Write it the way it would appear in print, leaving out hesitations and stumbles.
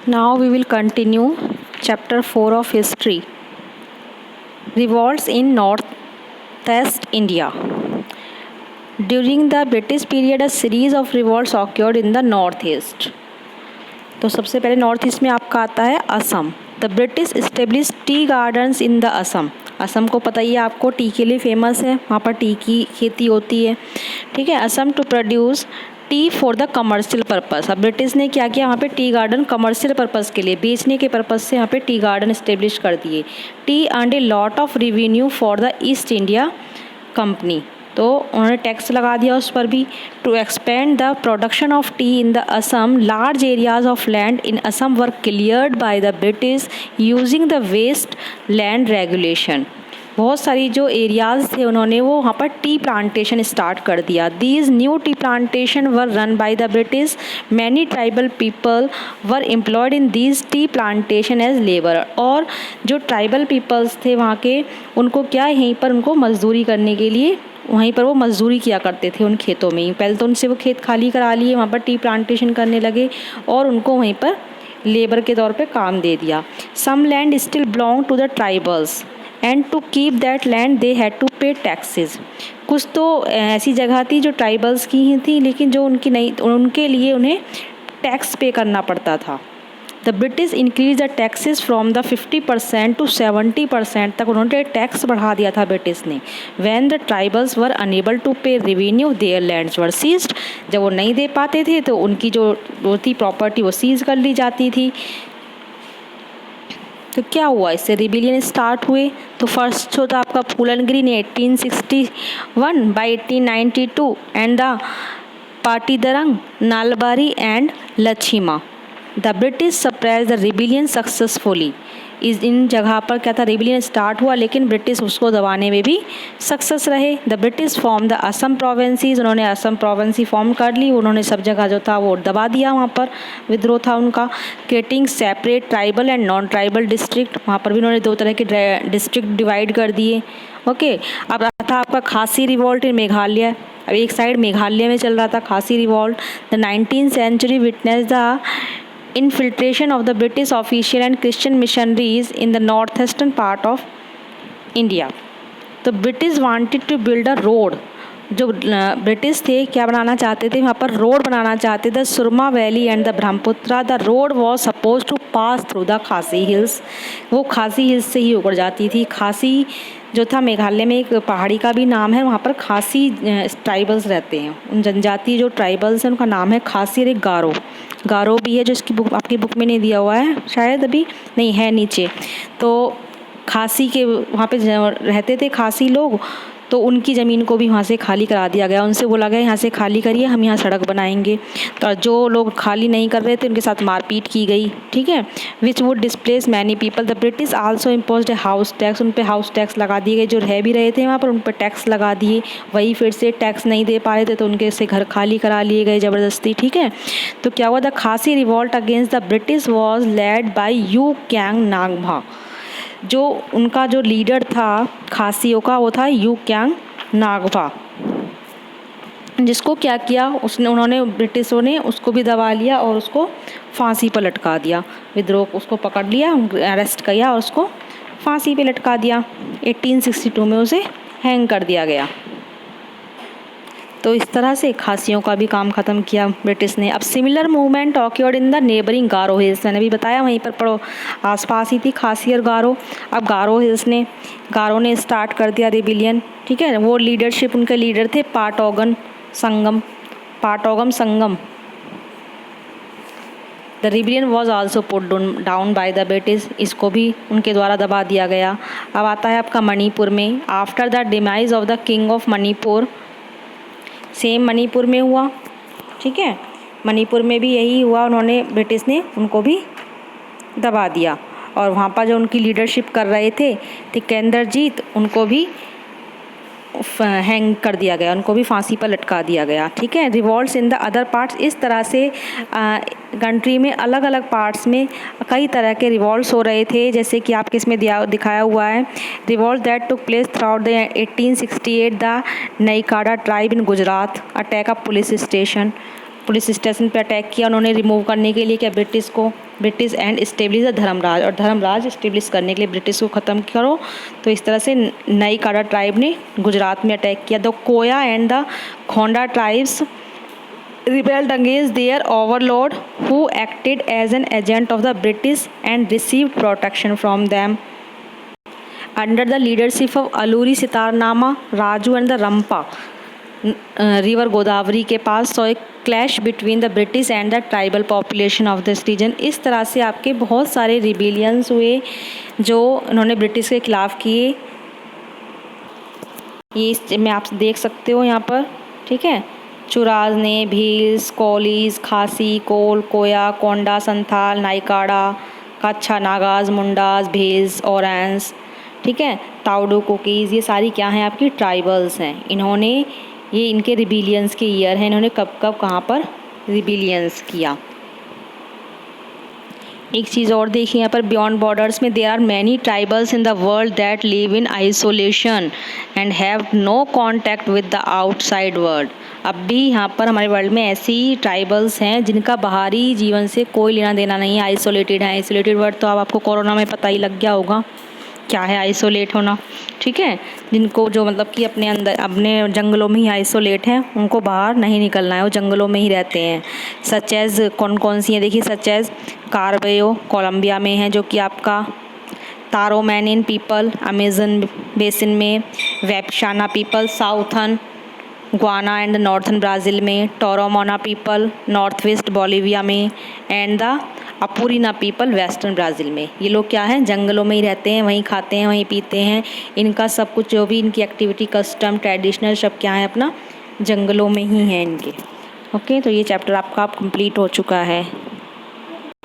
Now we will continue chapter 4 of history. Revolts in northeast India. During the British period, a series of revolts occurred in the northeast. तो सबसे पहले north east में आपका आता है Assam. The British establish tea gardens in the Assam. Assam को पता ही है आपको, टी के लिए फेमस है, वहाँ पर टी की खेती होती है. ठीक है. Assam to produce tea for the commercial purpose. अब ब्रिटिश ने क्या किया, वहाँ पे टी गार्डन कमर्शियल पर्पस के लिए, बेचने के पर्पस से यहाँ पे टी गार्डन इस्टेब्लिश कर दिए. Tea earned a lot of revenue for the East India Company. तो उन्होंने टैक्स लगा दिया उस पर भी. To expand the production of tea in the Assam, large areas of land in Assam were cleared by the British using the waste land regulation. बहुत सारी जो एरियाज़ थे उन्होंने वो वहाँ पर टी प्लांटेशन स्टार्ट कर दिया. These new tea plantation were run by the British. Many tribal people were employed in these tea plantation as labour. और जो ट्राइबल पीपल्स थे वहाँ के, उनको क्या यहीं पर उनको मजदूरी करने के लिए वहीं पर वो मजदूरी किया करते थे उन खेतों में ही. पहले तो उनसे वो खेत खाली करा लिए, वहाँ पर टी प्लांटेशन करने लगे और उनको वहीं पर लेबर के तौर पे काम दे दिया. Some land still belong to the tribals and to keep that land they had to pay taxes. कुछ तो ऐसी जगह थी जो ट्राइबल्स की ही थी, लेकिन जो उनकी नहीं, उनके लिए उन्हें टैक्स पे करना पड़ता था. The British increase the taxes from the 50% to 70% तक उन्होंने टैक्स बढ़ा दिया था ब्रिटिश ने. When the tribals were unable to pay revenue their lands were seized. जब वो नहीं दे पाते थे तो उनकी जो थी प्रॉपर्टी वो सीज कर ली जाती थी. तो क्या हुआ, इससे रिबिलियन स्टार्ट हुए. तो फर्स्ट होता आपका Phulaguri 1861 by 1892 and the Patidarang, Nalbari and Lachima. The British suppress the rebellion successfully. इन जगह पर क्या था, रिबिलियन स्टार्ट हुआ लेकिन ब्रिटिश उसको दबाने में भी सक्सेस रहे. The British form the Assam provinces. उन्होंने असम प्रोविंसी फॉर्म कर ली. उन्होंने सब जगह जो था वो दबा दिया, वहाँ पर विद्रोह था उनका. Creating separate tribal and non tribal district. वहाँ पर भी उन्होंने दो तरह के डिस्ट्रिक्ट डिवाइड कर दिए. ओके. अब था आपका खासी रिवॉल्ट इन मेघालय. अब एक साइड मेघालय में चल रहा था खासी revolt. The 19th century witness the infiltration of the British official and Christian missionaries in the northeastern part of India. The British wanted to build a road. जो ब्रिटिश थे क्या बनाना चाहते थे, वहाँ पर रोड बनाना चाहते थे. Surma valley and the Brahmaputra. The road was suppose to pass through the Khasi hills. वो खासी हिल्स से ही होकर जाती थी. खासी जो था मेघालय में एक पहाड़ी का भी नाम है. वहाँ पर खासी ट्राइबल्स रहते हैं. उन जनजाति जो ट्राइबल्स हैं उनका नाम है खासी और एक गारो. गारो भी है जो इसकी बुक, आपकी बुक में नहीं दिया हुआ है शायद, अभी नहीं है नीचे. तो खासी के वहाँ पे रहते थे खासी लोग. तो उनकी ज़मीन को भी वहाँ से खाली करा दिया गया. उनसे बोला गया यहाँ से खाली करिए, हम यहाँ सड़क बनाएंगे. तो जो लोग खाली नहीं कर रहे थे उनके साथ मारपीट की गई. ठीक है. Which would displace many people. The British also imposed house tax. उन पर हाउस टैक्स लगा दिए गए. जो रह भी रहे थे वहाँ पर उन पर टैक्स लगा दिए. वही फिर से टैक्स नहीं दे पा रहे थे तो उनके से घर खाली करा लिए गए ज़बरदस्ती. ठीक है. तो क्या हुआ, the Khasi revolt against the British was led by U Kiang Nangbah. जो उनका जो लीडर था खासियों का वो था यू क्यांग नागभा, जिसको क्या किया उन्होंने ब्रिटिशों ने उसको भी दबा लिया और उसको फांसी पर लटका दिया. विद्रोह उसको पकड़ लिया, अरेस्ट किया और उसको फांसी पे लटका दिया. 1862 में उसे हैंग कर दिया गया. तो इस तरह से खासियों का भी काम ख़त्म किया ब्रिटिश ने. अब similar movement occurred in the neighbouring Garo hills. मैंने भी बताया वहीं पर पढ़ो आसपास ही थी खासी और गारो. अब गारो ने स्टार्ट कर दिया रिबिलियन. ठीक है. वो लीडरशिप, उनके लीडर थे Pa Togan Sangma. The rebellion was also put down by the British. इसको भी उनके द्वारा दबा दिया गया. अब आता है आपका मणिपुर में. After the demise of the king of Manipur, same Manipur में हुआ. ठीक है. मणिपुर में भी यही हुआ. उन्होंने ब्रिटिश ने उनको भी दबा दिया और वहाँ पर जो उनकी लीडरशिप कर रहे थे टिकेंद्रजीत, उनको भी हैंग कर दिया गया. उनको भी फांसी पर लटका दिया गया. ठीक है. Revolts in the other parts. इस तरह से कंट्री में अलग अलग पार्ट्स में कई तरह के रिवॉल्ट्स हो रहे थे, जैसे कि आपके इसमें दिखाया हुआ है. Revolt that took place through the 1868 the Naikda tribe in Gujarat attack a police station. Police station पर अटैक किया उन्होंने रिमूव करने के लिए क्या ब्रिटिश को. British and establish the Dharmraj, और धर्मराज स्टेब्लिश करने के लिए ब्रिटिश को ख़त्म करो। तो इस तरह से नई काड़ा ट्राइब ने गुजरात में अटैक किया। The Koya and the Khonda tribes rebelled against their overlord who acted as an agent of the British and received protection from them. Under the leadership of Alluri Sitarnama, Raju and the Rampa river Godavari के पास saw a clash between the British and the tribal population of this region। इस तरह से आपके बहुत सारे rebellions हुए जो उन्होंने ब्रिटिश के खिलाफ़ किए। ये मैं आप देख सकते हो यहाँ पर, ठीक है। चुराज ने भील्स, कोलीज, खासी, कोल, कोया, कोंडा, संथाल, नाइकाड़ा, कच्छा, नागाज, मुंडाज, भील्स, ओरेंस, ठीक है, ताउडू, कुकीज़, ये सारी क्या हैं आपकी ट्राइबल्स हैं। इन्होंने ये इनके रिबेलियंस के ईयर हैं, इन्होंने कब कब कहाँ पर रिबेलियंस किया। एक चीज़ और देखिए यहाँ पर, बियॉन्ड बॉर्डर्स में there are many tribals in the world that live in isolation and have no contact with the outside world. अब भी यहाँ पर हमारे वर्ल्ड में ऐसी ट्राइबल्स हैं जिनका बाहरी जीवन से कोई लेना देना नहीं है, आइसोलेटेड है। आइसोलेटेड वर्ड तो अब आपको कोरोना में पता ही लग गया होगा क्या है आइसोलेट होना, ठीक है। जिनको जो मतलब कि अपने अंदर अपने जंगलों में ही आइसोलेट हैं, उनको बाहर नहीं निकलना है, वो जंगलों में ही रहते हैं। सच एज़ कौन कौन सी हैं देखिए, सच एज़ कार्बेयो कोलंबिया में है जो कि आपका, तारोमैनियन पीपल अमेजन बेसिन में, Wapishana people southern Guiana and northern Brazil में, Toromona people north west Bolivia में, and the Apurina people western Brazil में। ये लोग क्या हैं, जंगलों में ही रहते हैं, वहीं खाते हैं, वहीं पीते हैं। इनका सब कुछ जो भी इनकी एक्टिविटी, कस्टम, ट्रेडिशनल सब क्या है अपना जंगलों में ही है इनके। ओके, तो ये चैप्टर आपका कंप्लीट हो चुका है।